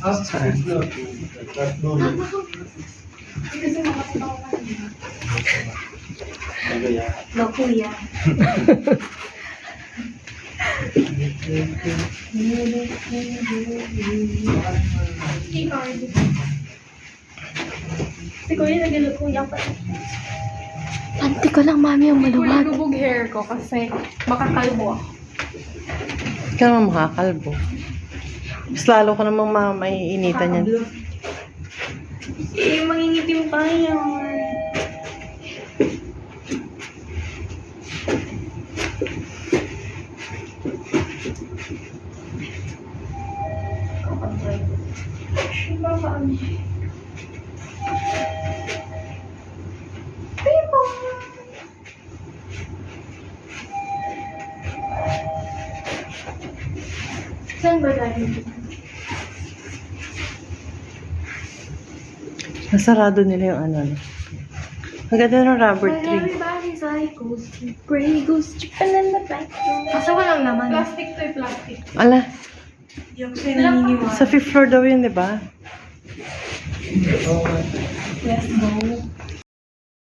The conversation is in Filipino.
Saan? No, kuya. Si kuya naglalog kuya pa. Panty ko lang, mami, yung maluwag. Lubog hair ko kasi makakalbo ako. Hindi ka naman makakalbo. Mas lalo ka namang maiinitan yan. Eh, mangingitim tayo. Saan ba galing? Nasarado nila yung ano. Ang ganda ng rubber tree. Everybody's like goes to gray, goes to banana black. Kaso walang naman. Plastic to plastic. Ala, Yung sinaniniwala. sa 5th floor daw yun, di ba? Let's go.